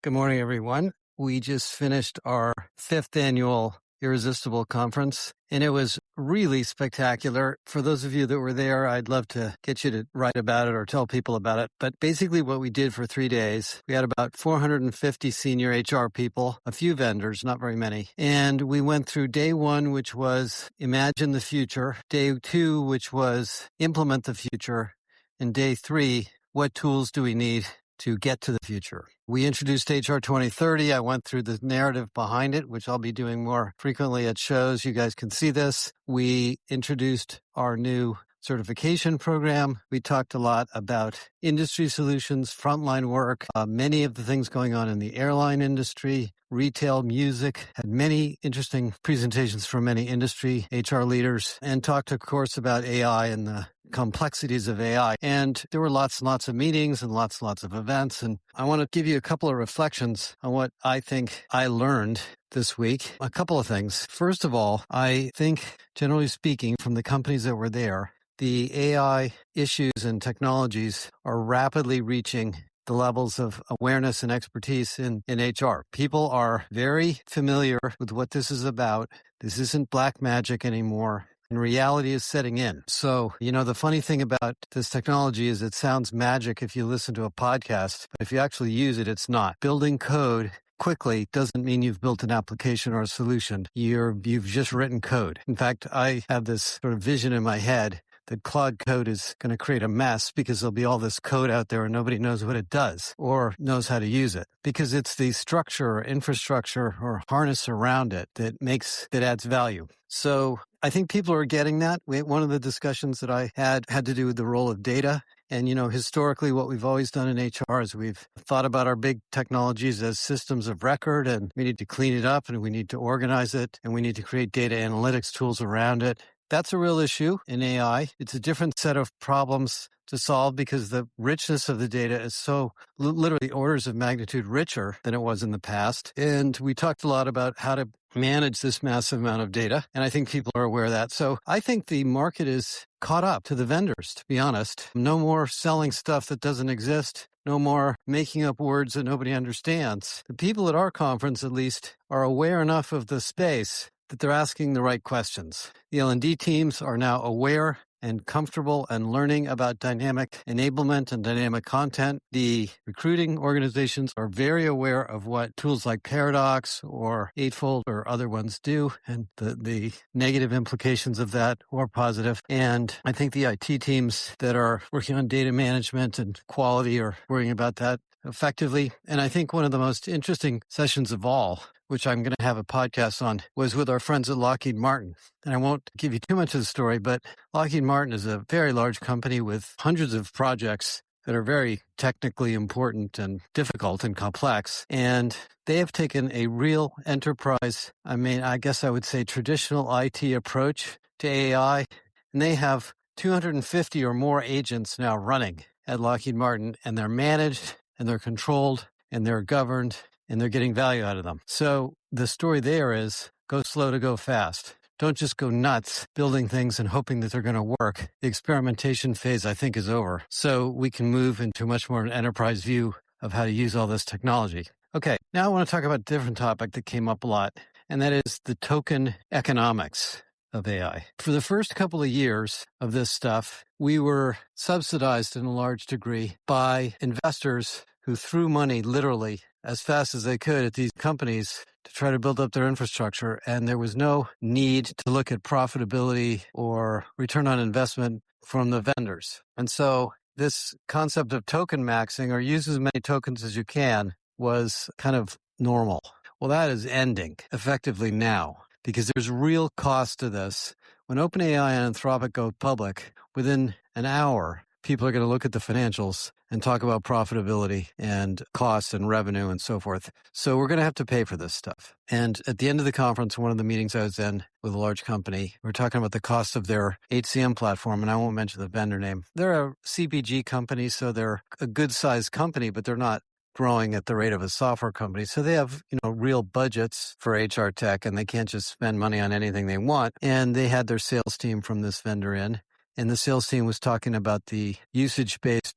Good morning, everyone. We just finished our 5th annual Irresistible conference, and it was really spectacular. For those of you that were there, I'd love to get you to write about it or tell people about it. But basically what we did for 3 days, we had about 450 senior HR people, a few vendors, not very many. And we went through day 1, which was imagine the future, day 2, which was implement the future, and day 3, what tools do we need to get to the future. We introduced HR 2030. I went through the narrative behind it, which I'll be doing more frequently at shows. You guys can see this. We introduced our new certification program. We talked a lot about industry solutions, frontline work, many of the things going on in the airline industry, retail, music, had many interesting presentations from many industry HR leaders, and talked, of course, about AI and the complexities of AI. And there were lots and lots of meetings and lots of events. And I want to give you a couple of reflections on what I think I learned this week. A couple of things. First of all, I think, generally speaking, from the companies that were there, the AI issues and technologies are rapidly reaching the levels of awareness and expertise in HR. People are very familiar with what this is about. This isn't black magic anymore. And reality is setting in. So, the funny thing about this technology is it sounds magic if you listen to a podcast, but if you actually use it, it's not. Building code quickly doesn't mean you've built an application or a solution. You've just written code. In fact, I have this sort of vision in my head that Claude Code is going to create a mess because there'll be all this code out there and nobody knows what it does or knows how to use it, because it's the structure or infrastructure or harness around it that adds value. So I think people are getting that. One of the discussions that I had to do with the role of data. And, historically, what we've always done in HR is we've thought about our big technologies as systems of record, and we need to clean it up and we need to organize it and we need to create data analytics tools around it. That's a real issue in AI. It's a different set of problems to solve because the richness of the data is so literally orders of magnitude richer than it was in the past. And we talked a lot about how to manage this massive amount of data. And I think people are aware of that. So I think the market is caught up to the vendors, to be honest. No more selling stuff that doesn't exist. No more making up words that nobody understands. The people at our conference, at least, are aware enough of the space that they're asking the right questions. The L&D teams are now aware and comfortable and learning about dynamic enablement and dynamic content. The recruiting organizations are very aware of what tools like Paradox or Eightfold or other ones do and the negative implications of that or positive. And I think the IT teams that are working on data management and quality are worrying about that effectively. And I think one of the most interesting sessions of all, which I'm going to have a podcast on, was with our friends at Lockheed Martin. And I won't give you too much of the story, but Lockheed Martin is a very large company with hundreds of projects that are very technically important and difficult and complex. And they have taken a real enterprise, I guess I would say traditional IT approach to AI. And they have 250 or more agents now running at Lockheed Martin, and they're managed and they're controlled and they're governed and they're getting value out of them. So the story there is go slow to go fast. Don't just go nuts building things and hoping that they're going to work. The experimentation phase, I think, is over. So we can move into much more an enterprise view of how to use all this technology. Okay, now I want to talk about a different topic that came up a lot, and that is the token economics of AI. For the first couple of years of this stuff, we were subsidized in a large degree by investors who threw money literally as fast as they could at these companies to try to build up their infrastructure. And there was no need to look at profitability or return on investment from the vendors. And so this concept of token maxing, or use as many tokens as you can, was kind of normal. Well, that is ending effectively now, because there's real cost to this. When OpenAI and Anthropic go public, within an hour, people are going to look at the financials and talk about profitability and cost and revenue and so forth. So we're going to have to pay for this stuff. And at the end of the conference, one of the meetings I was in with a large company, we were talking about the cost of their HCM platform, and I won't mention the vendor name. They're a CPG company, so they're a good-sized company, but they're not growing at the rate of a software company. So they have, real budgets for HR tech, and they can't just spend money on anything they want. And they had their sales team from this vendor in, and the sales team was talking about the usage-based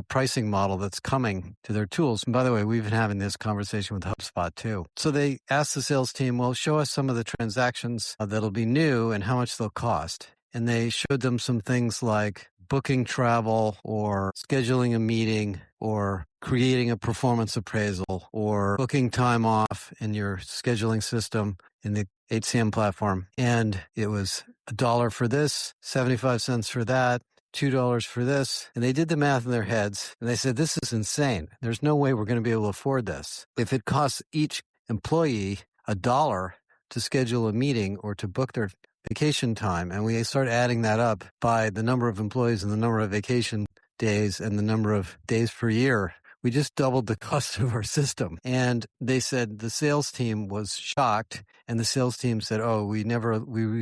pricing model that's coming to their tools. And by the way, we've been having this conversation with HubSpot too. So they asked the sales team, well, show us some of the transactions that'll be new and how much they'll cost. And they showed them some things like booking travel or scheduling a meeting or creating a performance appraisal or booking time off in your scheduling system in the HCM platform. And it was $1 for this, 75 cents for that, $2 for this. And they did the math in their heads and they said, this is insane. There's no way we're going to be able to afford this. If it costs each employee $1 to schedule a meeting or to book their vacation time, and we start adding that up by the number of employees and the number of vacation days and the number of days per year, we just doubled the cost of our system. And they said the sales team was shocked, and the sales team said, oh, we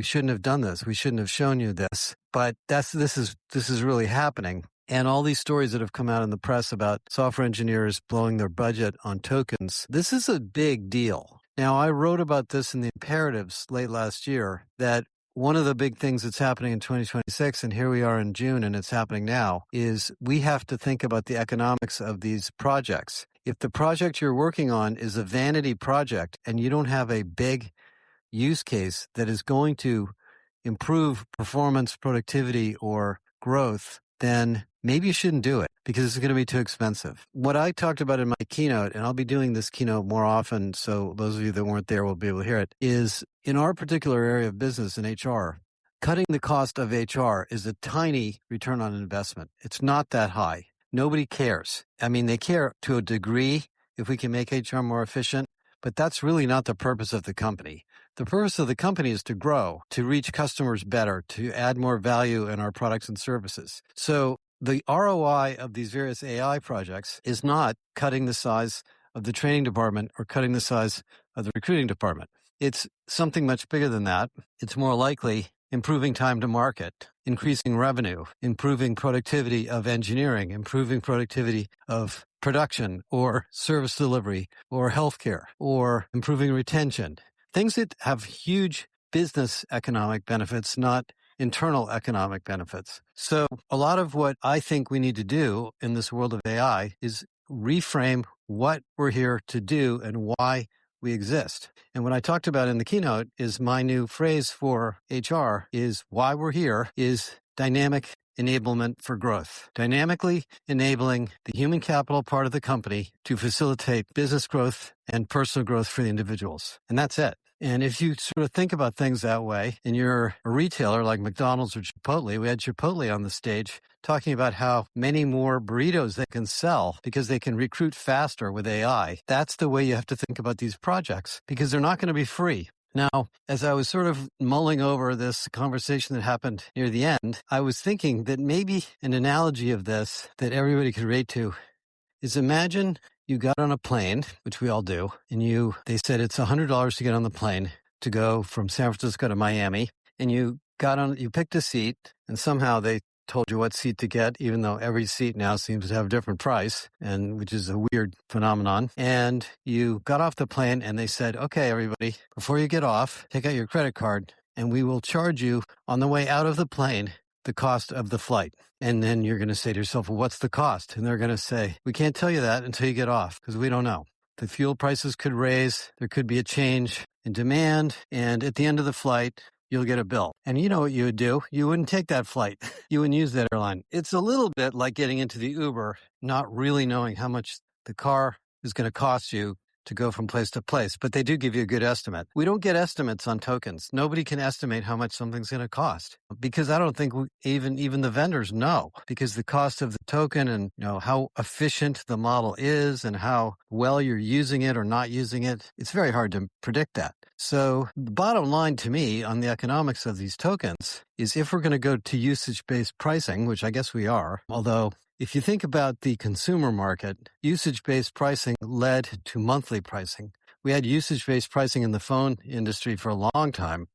shouldn't have done this. We shouldn't have shown you this. But this is really happening. And all these stories that have come out in the press about software engineers blowing their budget on tokens, this is a big deal. Now, I wrote about this in the imperatives late last year, that one of the big things that's happening in 2026, and here we are in June and it's happening now, is we have to think about the economics of these projects. If the project you're working on is a vanity project and you don't have a big use case that is going to improve performance, productivity, or growth, then maybe you shouldn't do it because it's going to be too expensive. What I talked about in my keynote, and I'll be doing this keynote more often, so those of you that weren't there will be able to hear it, is in our particular area of business in HR, cutting the cost of HR is a tiny return on investment. It's not that high. Nobody cares. I mean, they care to a degree if we can make HR more efficient, but that's really not the purpose of the company. The purpose of the company is to grow, to reach customers better, to add more value in our products and services. So the ROI of these various AI projects is not cutting the size of the training department or cutting the size of the recruiting department. It's something much bigger than that. It's more likely improving time to market, increasing revenue, improving productivity of engineering, improving productivity of production or service delivery or healthcare, or improving retention. Things that have huge business economic benefits, not internal economic benefits. So a lot of what I think we need to do in this world of AI is reframe what we're here to do and why we exist. And what I talked about in the keynote is my new phrase for HR is why we're here is dynamic enablement for growth. Dynamically enabling the human capital part of the company to facilitate business growth and personal growth for the individuals. And that's it. And if you sort of think about things that way, and you're a retailer like McDonald's or Chipotle, we had Chipotle on the stage talking about how many more burritos they can sell because they can recruit faster with AI. That's the way you have to think about these projects because they're not going to be free. Now, as I was sort of mulling over this conversation that happened near the end, I was thinking that maybe an analogy of this that everybody could relate to is imagine you got on a plane, which we all do, and they said it's $100 to get on the plane to go from San Francisco to Miami, and you picked a seat, and somehow they told you what seat to get, even though every seat now seems to have a different price, and which is a weird phenomenon. And you got off the plane, and they said, okay, everybody, before you get off, take out your credit card, and we will charge you on the way out of the plane the cost of the flight. And then you're going to say to yourself, well, what's the cost? And they're going to say, we can't tell you that until you get off because we don't know. The fuel prices could raise. There could be a change in demand. And at the end of the flight, you'll get a bill. And you know what you would do? You wouldn't take that flight. You wouldn't use that airline. It's a little bit like getting into the Uber, not really knowing how much the car is going to cost you to go from place to place, but they do give you a good estimate. We don't get estimates on tokens. Nobody can estimate how much something's going to cost because I don't think even the vendors know because the cost of the token and how efficient the model is and how well you're using it or not using it, it's very hard to predict that. So the bottom line to me on the economics of these tokens is if we're going to go to usage-based pricing, which I guess we are, although if you think about the consumer market, usage-based pricing led to monthly pricing. We had usage-based pricing in the phone industry for a long time.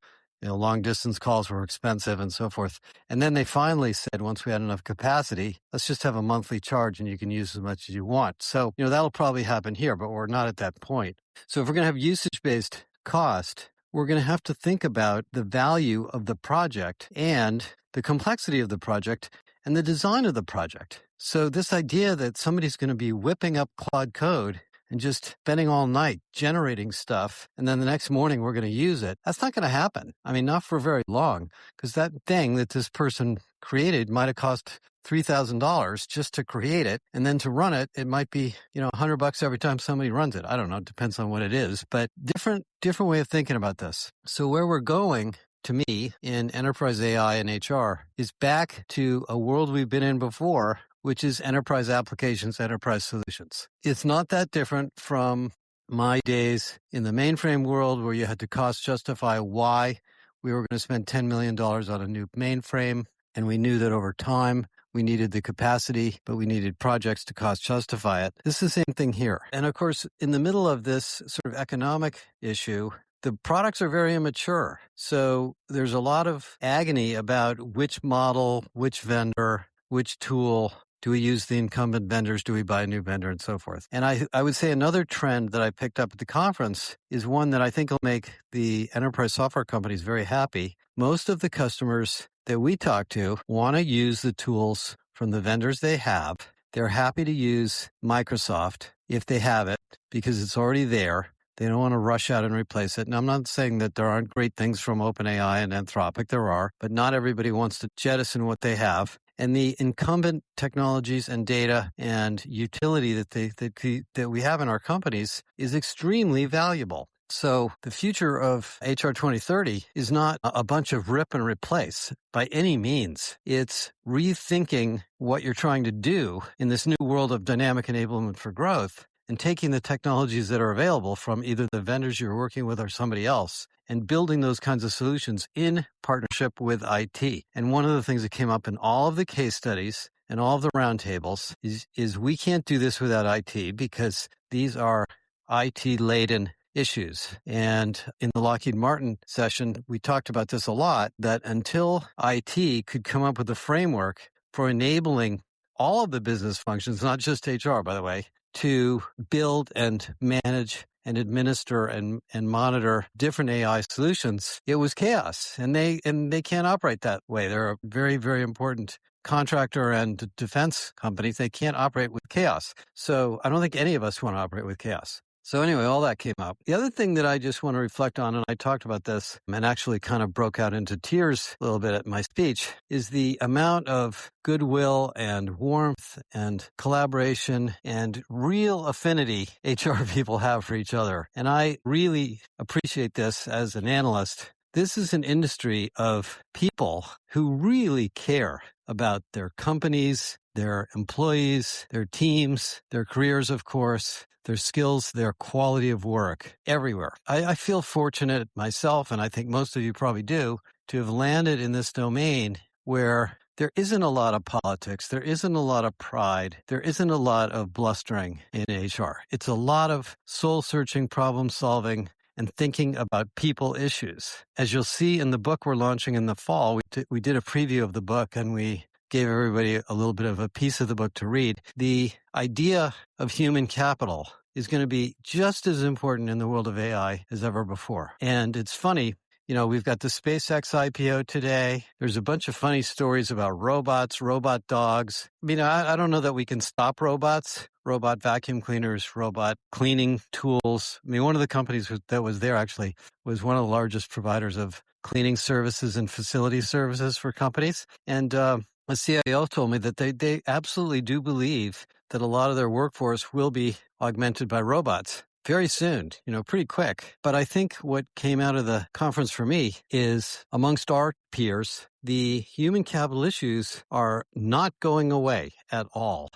Long-distance calls were expensive and so forth. And then they finally said, once we had enough capacity, let's just have a monthly charge and you can use as much as you want. So, that'll probably happen here, but we're not at that point. So if we're going to have usage-based cost, we're going to have to think about the value of the project and the complexity of the project, and the design of the project. So this idea that somebody's going to be whipping up Claude Code and just spending all night generating stuff, and then the next morning we're going to use it, that's not going to happen. I mean, not for very long, because that thing that this person created might have cost $3,000 just to create it, and then to run it, it might be, $100 every time somebody runs it. I don't know. It depends on what it is, but different way of thinking about this. So where we're going, to me, in enterprise AI and HR, is back to a world we've been in before, which is enterprise applications, enterprise solutions. It's not that different from my days in the mainframe world, where you had to cost justify why we were going to spend $10 million on a new mainframe. And we knew that over time we needed the capacity, but we needed projects to cost justify it. This is the same thing here. And of course, in the middle of this sort of economic issue, the products are very immature. So there's a lot of agony about which model, which vendor, which tool. Do we use the incumbent vendors? Do we buy a new vendor, and so forth? And I would say another trend that I picked up at the conference is one that I think will make the enterprise software companies very happy. Most of the customers that we talk to want to use the tools from the vendors they have. They're happy to use Microsoft if they have it, because it's already there. They don't want to rush out and replace it. And I'm not saying that there aren't great things from OpenAI and Anthropic. There are, but not everybody wants to jettison what they have. And the incumbent technologies and data and utility that we have in our companies is extremely valuable. So the future of HR 2030 is not a bunch of rip and replace by any means. It's rethinking what you're trying to do in this new world of dynamic enablement for growth, and taking the technologies that are available from either the vendors you're working with or somebody else, and building those kinds of solutions in partnership with IT. And one of the things that came up in all of the case studies and all of the roundtables is we can't do this without IT, because these are IT-laden issues. And in the Lockheed Martin session, we talked about this a lot, that until IT could come up with a framework for enabling all of the business functions, not just HR, by the way, to build and manage and administer and monitor different AI solutions, it was chaos. And they can't operate that way. They're a very, very important contractor and defense companies. They can't operate with chaos. So I don't think any of us want to operate with chaos. So anyway, all that came up. The other thing that I just want to reflect on, and I talked about this and actually kind of broke out into tears a little bit at my speech, is the amount of goodwill and warmth and collaboration and real affinity HR people have for each other. And I really appreciate this as an analyst. This is an industry of people who really care about their companies, their employees, their teams, their careers, of course, their skills, their quality of work everywhere. I feel fortunate myself, and I think most of you probably do, to have landed in this domain where there isn't a lot of politics, there isn't a lot of pride, there isn't a lot of blustering in HR. It's a lot of soul-searching, problem-solving, and thinking about people issues. As you'll see in the book we're launching in the fall, we did a preview of the book, and we gave everybody a little bit of a piece of the book to read. The idea of human capital is going to be just as important in the world of AI as ever before. And it's funny, we've got the SpaceX IPO today. There's a bunch of funny stories about robots, robot dogs. I mean, I don't know that we can stop robots, robot vacuum cleaners, robot cleaning tools. I mean, one of the companies that was there actually was one of the largest providers of cleaning services and facility services for companies. And a CIO told me that they absolutely do believe that a lot of their workforce will be augmented by robots very soon, pretty quick. But I think what came out of the conference for me is, amongst our peers, the human capital issues are not going away at all.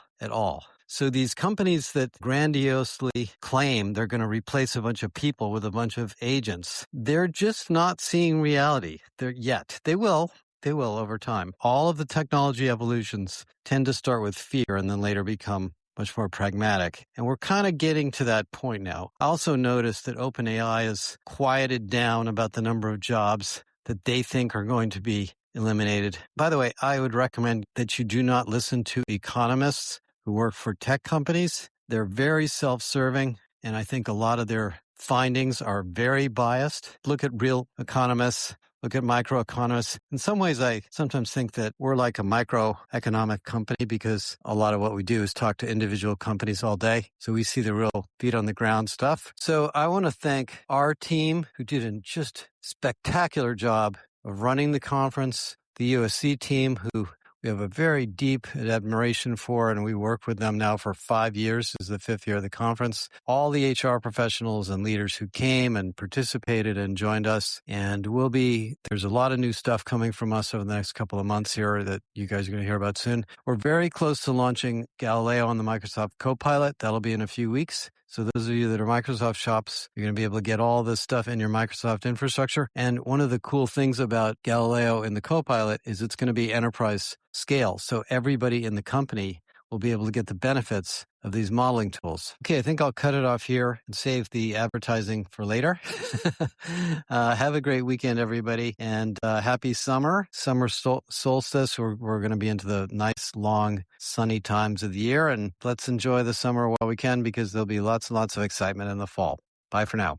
So these companies that grandiosely claim they're going to replace a bunch of people with a bunch of agents, they're just not seeing reality yet. They will over time. All of the technology evolutions tend to start with fear and then later become much more pragmatic. And we're kind of getting to that point now. I also noticed that OpenAI has quieted down about the number of jobs that they think are going to be eliminated. By the way, I would recommend that you do not listen to economists who work for tech companies. They're very self-serving, and I think a lot of their findings are very biased. Look at real economists. look at microeconomists. In some ways, I sometimes think that we're like a microeconomic company because a lot of what we do is talk to individual companies all day. So we see the real feet on the ground stuff. So I want to thank our team who did a just spectacular job of running the conference, the USC team who we have a very deep admiration for, and we work with them now for 5 years. This is the 5th year of the conference. All the HR professionals and leaders who came and participated and joined us. And there's a lot of new stuff coming from us over the next couple of months here that you guys are going to hear about soon. We're very close to launching Galileo on the Microsoft Copilot. That'll be in a few weeks. So those of you that are Microsoft shops, you're going to be able to get all this stuff in your Microsoft infrastructure. And one of the cool things about Galileo in the Copilot is it's going to be enterprise scale. So everybody in the company will be able to get the benefits of these modeling tools. Okay, I think I'll cut it off here and save the advertising for later. Have a great weekend, everybody, and happy summer solstice. We're going to be into the nice, long, sunny times of the year, and let's enjoy the summer while we can because there'll be lots and lots of excitement in the fall. Bye for now.